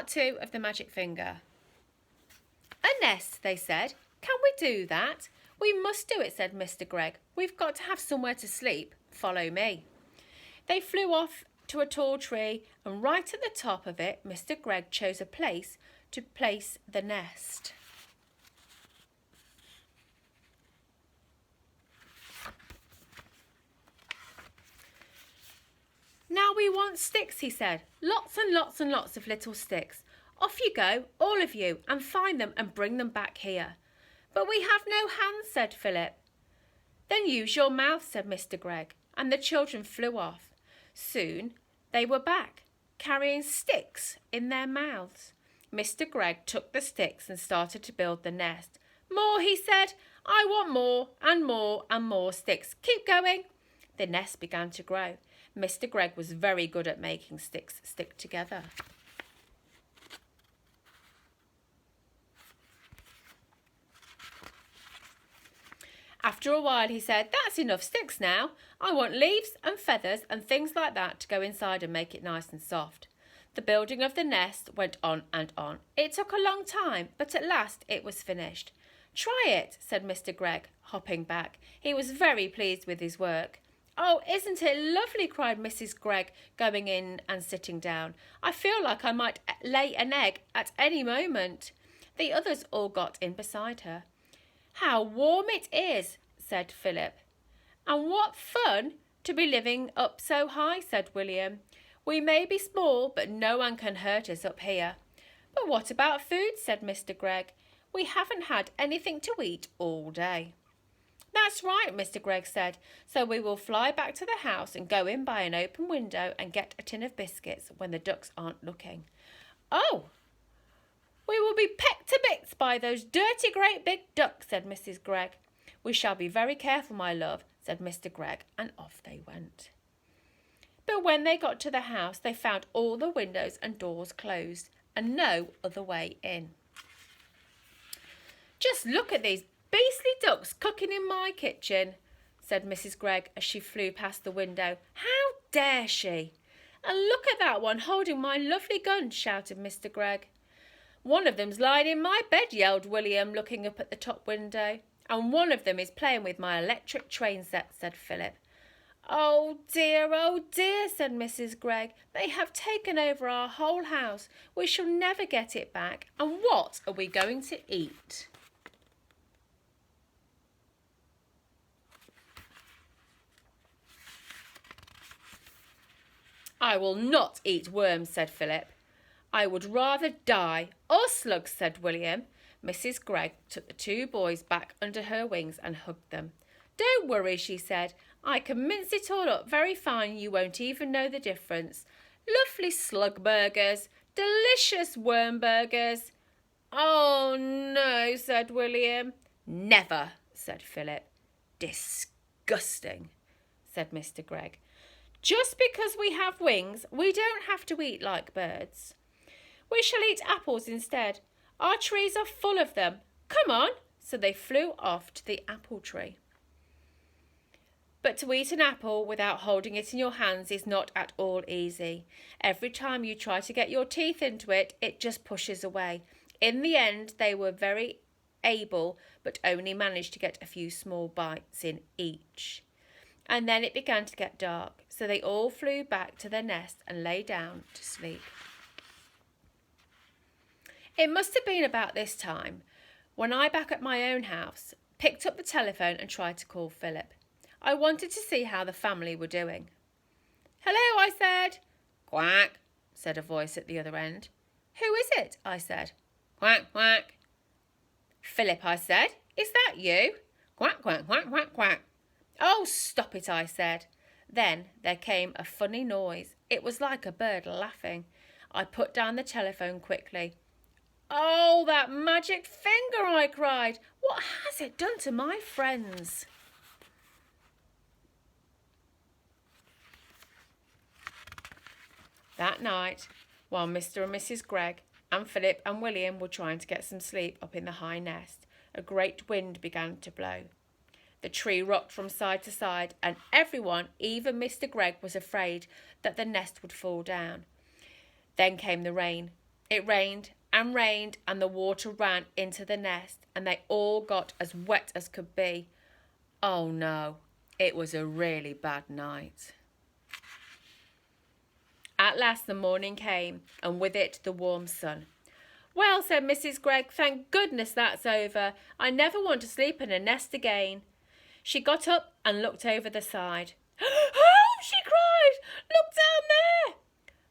Part 2 of the Magic Finger. A nest, they said. Can we do that? We must do it, said Mr. Gregg. We've got to have somewhere to sleep. Follow me. They flew off to a tall tree, and right at the top of it, Mr. Gregg chose a place to place the nest. Now we want sticks, he said. Lots and lots and lots of little sticks. Off you go, all of you, and find them and bring them back here. But we have no hands, said Philip. Then use your mouth, said Mr. Gregg, and the children flew off. Soon they were back, carrying sticks in their mouths. Mr. Gregg took the sticks and started to build the nest. More, he said. I want more and more and more sticks. Keep going. The nest began to grow. Mr. Gregg was very good at making sticks stick together. After a while he said, that's enough sticks now. I want leaves and feathers and things like that to go inside and make it nice and soft. The building of the nest went on and on. It took a long time, but at last it was finished. Try it, said Mr. Gregg, hopping back. He was very pleased with his work. Oh, isn't it lovely, cried Mrs. Gregg, going in and sitting down. I feel like I might lay an egg at any moment. The others all got in beside her. How warm it is, said Philip. And what fun to be living up so high, said William. We may be small, but no one can hurt us up here. But what about food, said Mr. Gregg. We haven't had anything to eat all day. That's right, Mr. Gregg said. So we will fly back to the house and go in by an open window and get a tin of biscuits when the ducks aren't looking. Oh! We will be pecked to bits by those dirty great big ducks, said Mrs. Gregg. We shall be very careful, my love, said Mr. Gregg, and off they went. But when they got to the house, they found all the windows and doors closed and no other way in. Just look at these beastly ducks cooking in my kitchen, said Mrs. Gregg as she flew past the window. How dare she? And look at that one holding my lovely gun, shouted Mr. Gregg. One of them's lying in my bed, yelled William, looking up at the top window. And one of them is playing with my electric train set, said Philip. Oh dear, said Mrs. Gregg. They have taken over our whole house. We shall never get it back. And what are we going to eat? I will not eat worms, said Philip. I would rather die. Or slugs, said William. Mrs. Gregg took the two boys back under her wings and hugged them. Don't worry, she said. I can mince it all up very fine. You won't even know the difference. Lovely slug burgers. Delicious worm burgers. Oh, no, said William. Never, said Philip. Disgusting, said Mr. Gregg. Just because we have wings, we don't have to eat like birds. We shall eat apples instead. Our trees are full of them. Come on. So they flew off to the apple tree. But to eat an apple without holding it in your hands is not at all easy. Every time you try to get your teeth into it, it just pushes away. In the end, they were very able, but only managed to get a few small bites in each. And then it began to get dark, so they all flew back to their nest and lay down to sleep. It must have been about this time when I, back at my own house, picked up the telephone and tried to call Philip. I wanted to see how the family were doing. Hello, I said. Quack, said a voice at the other end. Who is it? I said. Quack, quack. Philip, I said. Is that you? Quack, quack, quack, quack, quack. Oh, stop it, I said. Then there came a funny noise. It was like a bird laughing. I put down the telephone quickly. Oh, that magic finger, I cried. What has it done to my friends? That night, while Mr. and Mrs. Gregg and Philip and William were trying to get some sleep up in the high nest, a great wind began to blow. The tree rocked from side to side, and everyone, even Mr. Gregg, was afraid that the nest would fall down. Then came the rain. It rained and rained, and the water ran into the nest, and they all got as wet as could be. Oh no, it was a really bad night. At last the morning came, and with it the warm sun. "Well," said Mrs. Gregg, "thank goodness that's over. I never want to sleep in a nest again." She got up and looked over the side. "Oh!" she cried. "Look down there!"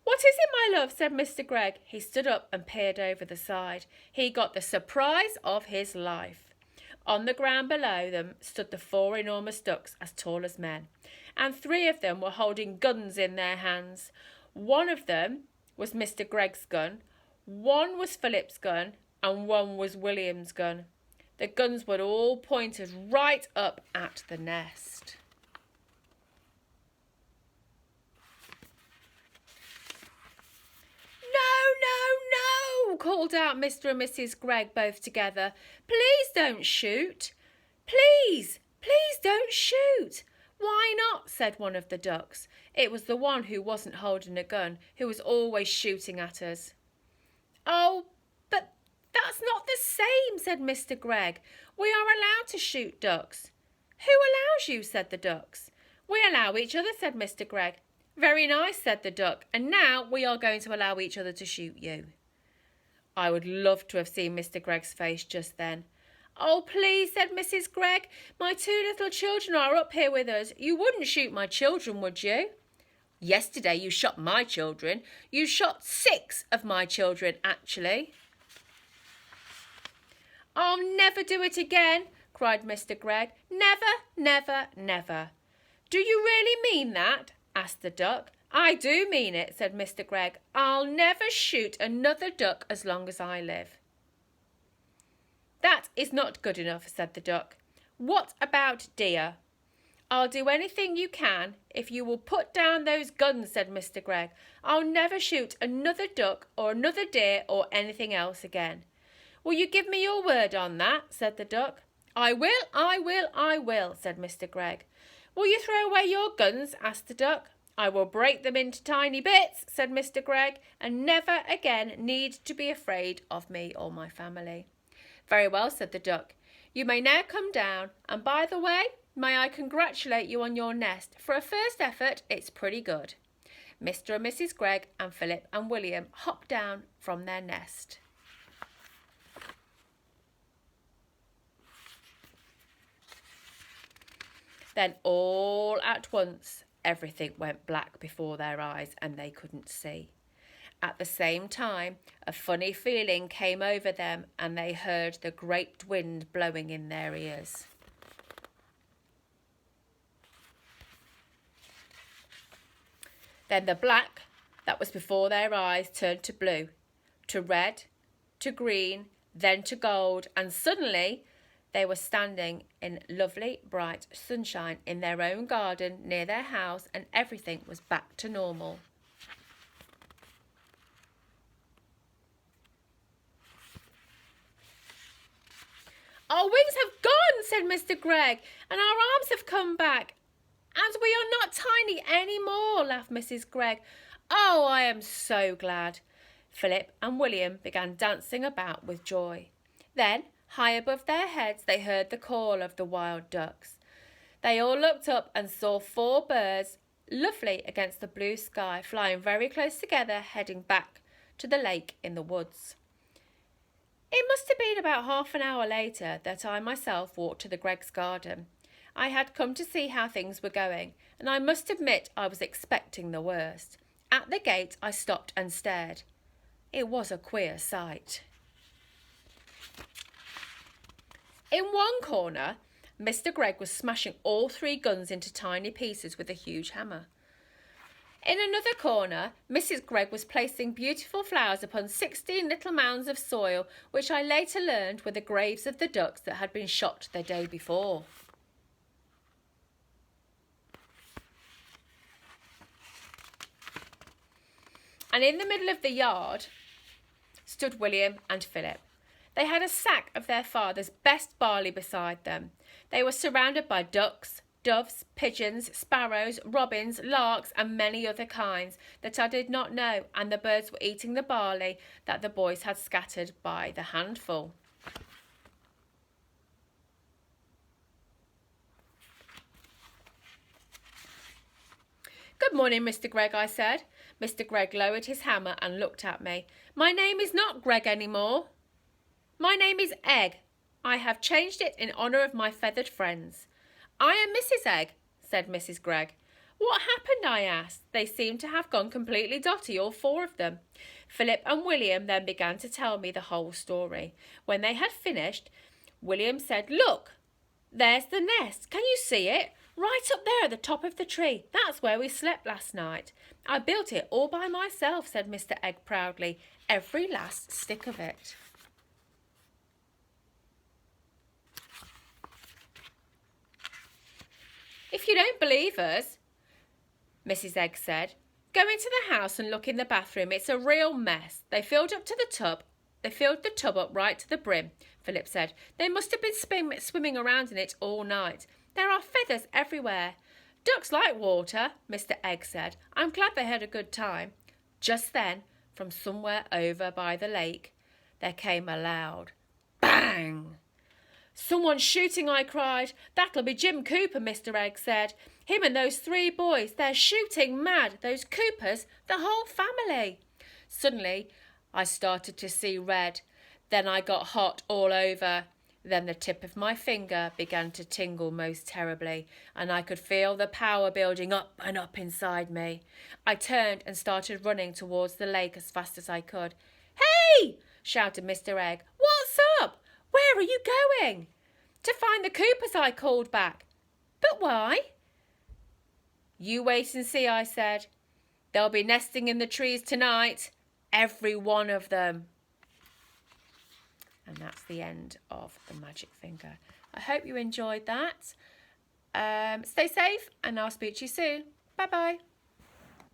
"What is it, my love?" said Mr. Gregg. He stood up and peered over the side. He got the surprise of his life. On the ground below them stood the 4 enormous ducks as tall as men, and 3 of them were holding guns in their hands. One of them was Mr. Gregg's gun, one was Philip's gun, and one was William's gun. The guns were all pointed right up at the nest. "No, no, no," called out Mr. and Mrs. Gregg both together. "Please don't shoot. Please, please don't shoot." "Why not?" said one of the ducks. It was the one who wasn't holding a gun, who was always shooting at us. "Oh, but that's not the same," said Mr. Gregg. "We are allowed to shoot ducks." "Who allows you?" said the ducks. "We allow each other," said Mr. Gregg. "Very nice," said the duck, "and now we are going to allow each other to shoot you." I would love to have seen Mr. Gregg's face just then. "Oh, please," said Mrs. Gregg, "my 2 little children are up here with us. You wouldn't shoot my children, would you?" "Yesterday you shot my children. You shot 6 of my children, actually." "I'll never do it again," cried Mr. Gregg. "Never, never, never." "Do you really mean that?" asked the duck. "I do mean it," said Mr. Gregg. "I'll never shoot another duck as long as I live." "That is not good enough," said the duck. "What about deer?" "I'll do anything you can if you will put down those guns," said Mr. Gregg. "I'll never shoot another duck or another deer or anything else again." "Will you give me your word on that?" said the duck. "I will, I will, I will," said Mr. Gregg. "Will you throw away your guns?" asked the duck. "I will break them into tiny bits," said Mr. Gregg, "and never again need to be afraid of me or my family." "Very well," said the duck. "You may now come down, and by the way, may I congratulate you on your nest. For a first effort, it's pretty good." Mr. and Mrs. Gregg and Philip and William hopped down from their nest. Then all at once, everything went black before their eyes and they couldn't see. At the same time, a funny feeling came over them and they heard the great wind blowing in their ears. Then the black that was before their eyes turned to blue, to red, to green, then to gold, and suddenly they were standing in lovely bright sunshine in their own garden near their house, and everything was back to normal. "Our wings have gone," said Mr. Gregg, "and our arms have come back. And we are not tiny anymore," laughed Mrs. Gregg. "Oh, I am so glad." Philip and William began dancing about with joy. Then, high above their heads, they heard the call of the wild ducks. They all looked up and saw 4 birds, lovely against the blue sky, flying very close together, heading back to the lake in the woods. It must have been about half an hour later that I myself walked to the Greggs' garden. I had come to see how things were going, and I must admit I was expecting the worst. At the gate I stopped and stared. It was a queer sight. In one corner, Mr. Gregg was smashing all 3 guns into tiny pieces with a huge hammer. In another corner, Mrs. Gregg was placing beautiful flowers upon 16 little mounds of soil, which I later learned were the graves of the ducks that had been shot the day before. And in the middle of the yard stood William and Philip. They had a sack of their father's best barley beside them. They were surrounded by ducks, doves, pigeons, sparrows, robins, larks, and many other kinds that I did not know, and the birds were eating the barley that the boys had scattered by the handful. Good morning, Mr. Gregg, I said. Mr. Gregg lowered his hammer and looked at me. My name is not Gregg anymore. My name is Egg. I have changed it in honour of my feathered friends. I am Mrs. Egg, said Mrs. Gregg. What happened? I asked. They seemed to have gone completely dotty, all four of them. Philip and William then began to tell me the whole story. When they had finished, William said, Look, there's the nest. Can you see it? Right up there at the top of the tree. That's where we slept last night. I built it all by myself, said Mr. Egg proudly. Every last stick of it. If you don't believe us, Mrs. Egg said, go into the house and look in the bathroom. It's a real mess. They filled the tub up right to the brim, Philip said. They must have been swimming around in it all night. There are feathers everywhere. Ducks like water, Mr. Egg said. I'm glad they had a good time. Just then, from somewhere over by the lake, there came a loud bang. Someone's shooting, I cried. That'll be Jim Cooper, Mr. Egg said. Him and those three boys, they're shooting mad. Those Coopers, the whole family. Suddenly, I started to see red. Then I got hot all over. Then the tip of my finger began to tingle most terribly, and I could feel the power building up and up inside me. I turned and started running towards the lake as fast as I could. Hey! Shouted Mr. Egg. What's up? Where are you going? To find the Coopers, I called back. But why? You wait and see, I said. They'll be nesting in the trees tonight. Every one of them. And that's the end of the magic finger. I hope you enjoyed that. Stay safe and I'll speak to you soon. Bye-bye.